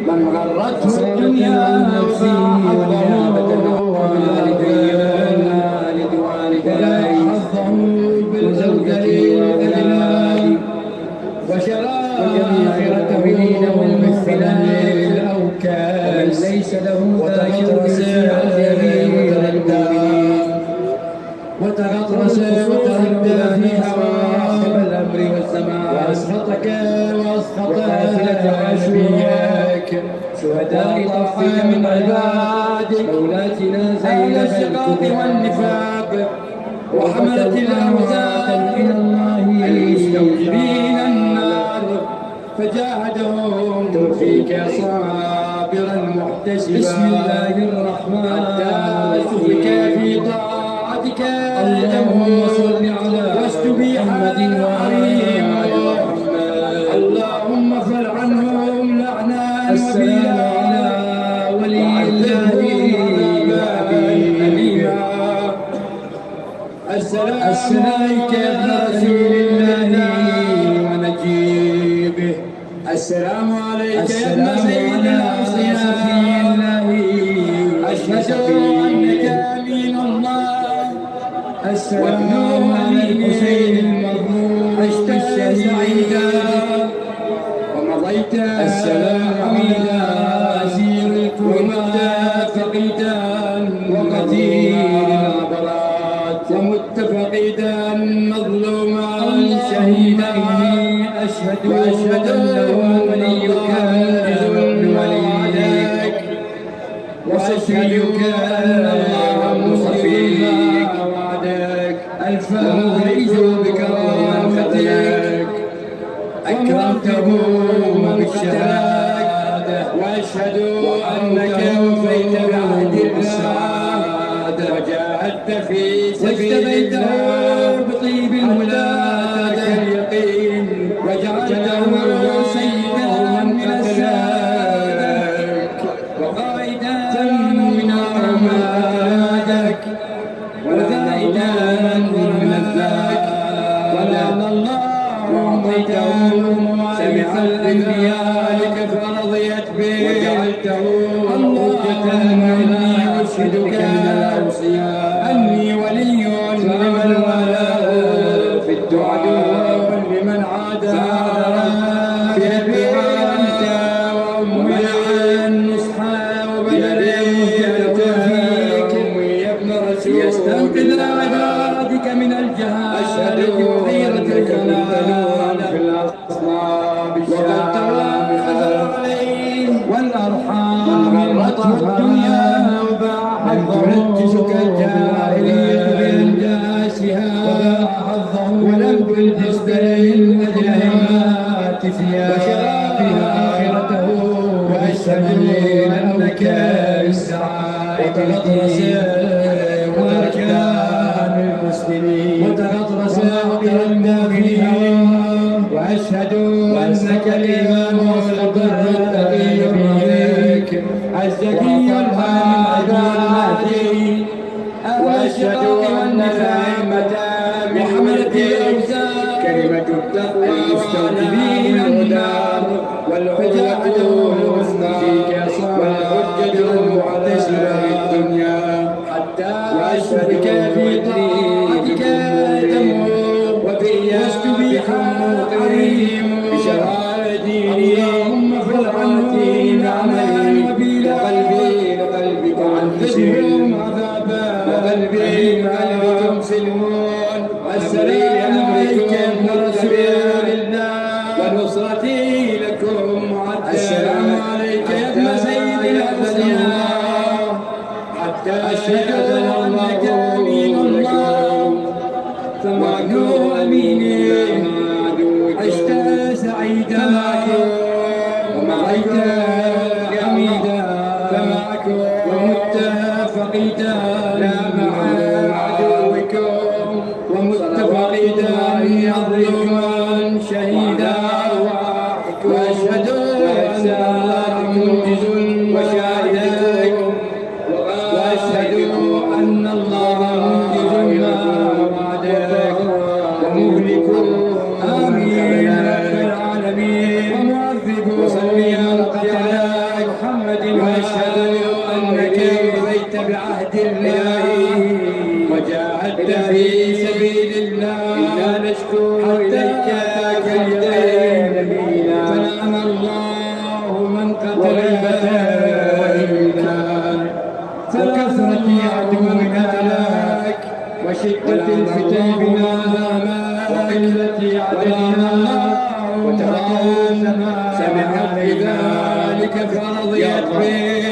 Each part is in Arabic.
من غرته الدنيا وباع حظه بالزوجين الأولاد وشرى آخرته بالثناء الأوكاد ليس له وتغطرس وتردى في هواه الأمر والزمان وأسخطك وأسخط عاشوياك شهداء طاعة من عبادك مولاتنا أهل الشقاق والنفاق وحملة الأوزان إلى الله المستوجبين النار فجاهدهم فيك صابرا محتسبا بسم الله الرحمن حتى سفك في طاعتك اللهم صل على محمد وعليم اللهم فل عنهم لعنا السلام على ولي الله السلام عليك يا رسول الله ونجيبه السلام عليك يا سيد الأوصياء أشهد أنك أمين الله السلام على الحسين المظلوم عشت سعيدا ومضيت السلام على أسير الكرمة فقيدا وقتيل العبرات ومتفقدا مظلوما شهيدا أشهد أنه وليك وليك وأشهدك أن الله مصطفيك الفائز بكرامتك أكرمته بالشهادة وأشهد أنك وفيت بعهد السعادة وجاهدت في سبيل الله بطيب الولادة اليقين وجعلته سيدا من السادة وقائدا من أعمادك وزائدا من مزاك ولعن الله وأعطيته سمع الأنبياء لك فرضيت به وجعلته حجة أني أشهدك أني ولي لمن والاه في الدعاء لمن عاداه بأبي أنت وأمي النصح وبدل فيك يا ابن رسول يستنقذ عبادك من الجهال أشهد حيرة الجلال في الأصنام وقد توخذ عليه والأرحام غرته الدنيا وباع حظه تنجسك الجاهلية بأنجاسها ولم تلبس بالأجهات ثيابها آخرته وأشهد أنك السعادة وتغطرس وأركان المسلمين وتغطرس بالمؤمنين وأشهد أنك الإمام والبر التقي بك الزكي الهادي وأشهد أنك محمد كلمة التقوى والمستوجبين النار والعدوة فيك والحجة المعتسرة في الدنيا حتى وأشهدك في طاعتك تموت وفي يستبيح قريب بشرائع ديني اللهم فل عني عملي وقلبي وعذبهم عذابا وقلبكم سلمون والسلام عليك يا رسول الله ونصرتي لكم معدة السلام عليك يا ابن سيد الأنبياء حتى أشهد أنك أمين الله فمعك أمين عشت سعيدا ومعك حميدا فمعك ومت فقيدا لا مع عدوكم ومت فقيدا عظيما شهيدا واشهد ان الله منجز وشاهدك واشهد ان الله منجز ما وعدك ومهلك امين رب العالمين ومعذب وصلي في سبيل الله إنا نشكو إليك كاليدين فلعن الله من قتل وكثرة عدونا لك وشدة الفتن بنا وقلة عددنا وتراثنا سمعت بذلك فرضيت به.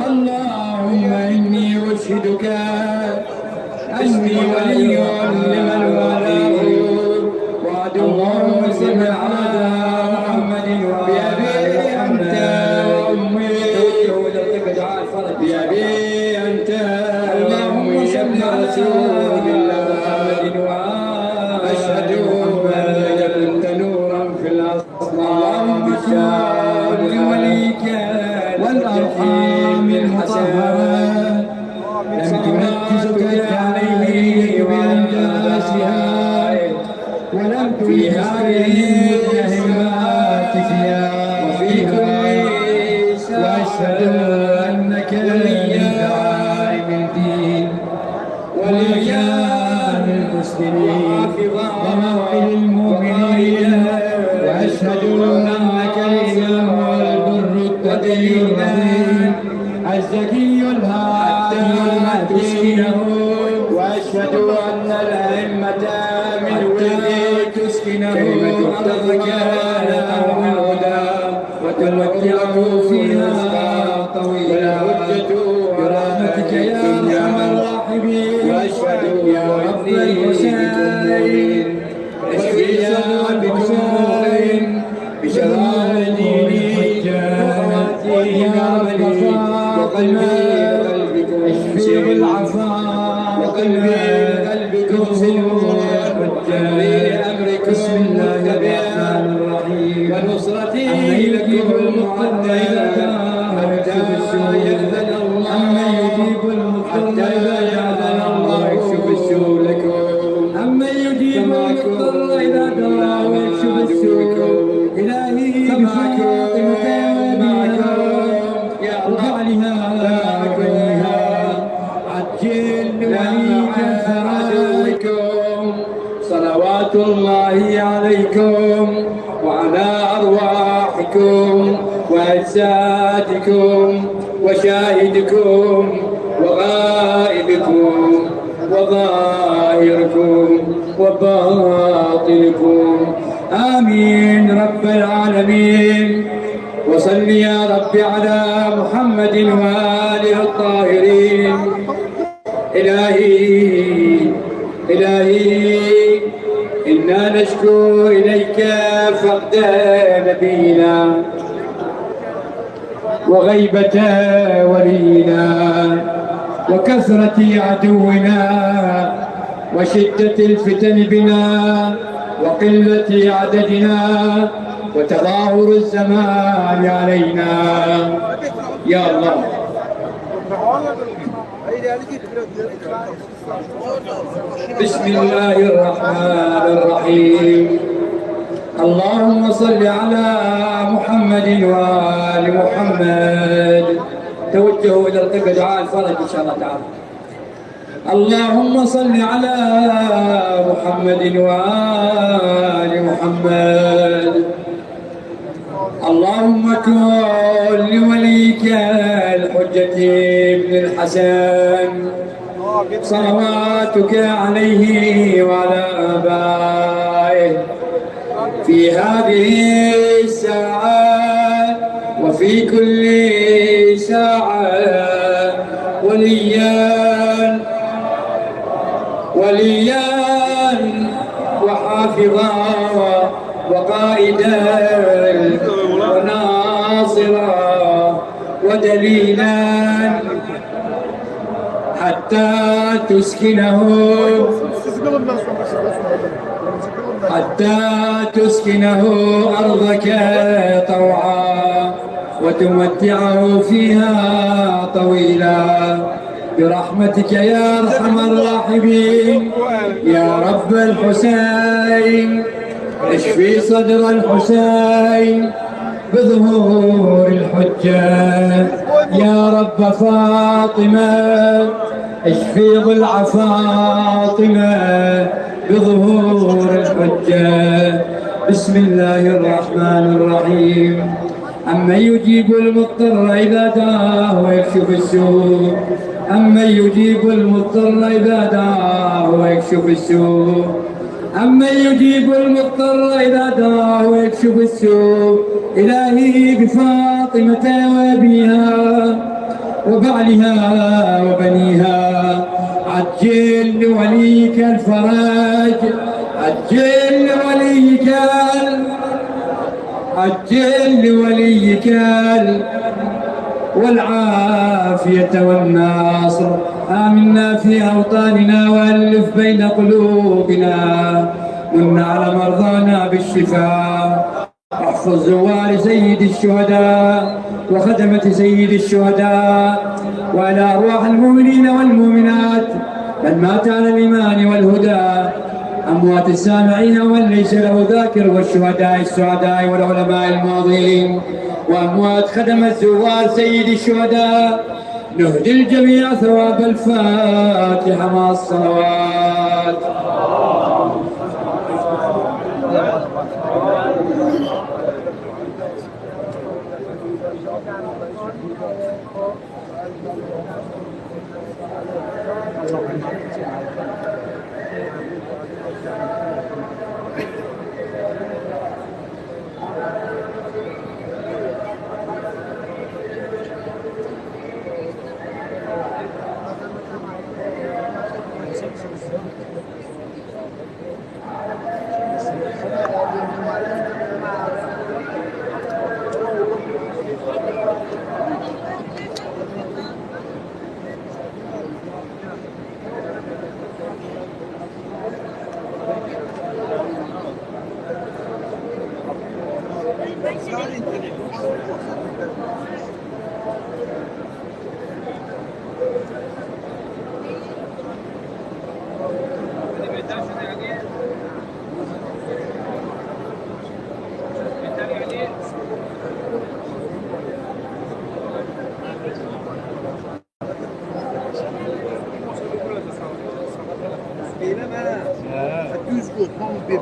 اللهم إني أشهدك أني ولي لمن والاه وعدو مسلم على محمد وبأبي أنت وأمي بأبي أنت اللهم صل على رسول الله محمد وأشهد أنك كنت نورا في الأصنام الشام وليك والأرحام المطهرة لم تنكسك عليه بأنجاسها ولم في هذه المهمات وفيها وأشهد أنك لله من دين وليان المسلمين وموعد المؤمنين وأشهد أنك الإسلام والبر الدين الزكي الهادي المهدي وأشهد أن الأئمة من ولدك تسكنه أرضك له الهدى وتمتعه فيها طويلا برحمتك يا أرحم الراحمين. وأشهد يا رب الحسين اشفي بكم بشرار ديني وخواتيم وقلبي اشفي بالعفاء وقلبكم سلم أمركم بسم الله الرحمن الرحيم ونصرتي لكم المعدة حتى يأذن الله يجيب المضطر إذا يأذن الله يكشف السوء لكم أمن يجيب المضطر إذا دعاه ويكشف السوء إلهي بفاطمة يا وجعلها عجل وليك عدوكم صلوات الله عليكم وعلى أرواحكم وأجسادكم وشاهدكم وغائبكم وظاهركم وباطنكم آمين رب العالمين. وصل يا رب على محمد وآله الطاهرين. إلهي إنا نشكو إليك فقد نبينا وغيبة ولينا وكثرة عدونا وشدة الفتن بنا وقلة عددنا وتظاهر الزمان علينا يا الله. بسم الله الرحمن الرحيم. اللهم صل على محمد وآل محمد. توجهوا إلى القبلة دعاء الفرج إن شاء الله تعالى. اللهم صل على محمد وآل محمد. اللهم كن لوليك الحجة ابن الحسن صلواتك عليه وعلى آبائه في هذه الساعة وفي كل ساعة وليا وحافظا وقائدا وناصرا ودليلا حتى تسكنه أرضك طوعا وتمتعه فيها طويلا برحمتك يا أرحم الراحمين. يا رب الحسين اشفي صدر الحسين بظهور الحجة. يا رب فاطمة اشفي ضلع فاطمة بظهور الحجة. بسم الله الرحمن الرحيم. أمن يجيب المضطر إذا دعاه ويكشف السوء. أمن يجيب المضطر إذا دعاه ويكشف السوء. أمن يجيب المضطر إذا دعاه ويكشف السوء. إلهي بفاطمة وأبيها وبعلها وبنيها، عجل لوليك الفرج، عجل لوليك عجل لوليك والعافية والنصر. آمنا في أوطاننا وألف بين قلوبنا، من على مرضانا بالشفاء. احفظ زوار سيد الشهداء وخدمة سيد الشهداء، وعلى أرواح المؤمنين والمؤمنات من مات على الإيمان والهدى، أموات السامعين ومن ليس له ذاكر، والشهداء السعداء والعلماء الماضين، وأموات خدمة زوار سيد الشهداء. نهدي الجميع ثواب الفاتحة مع الصلوات. Düz götürmem bir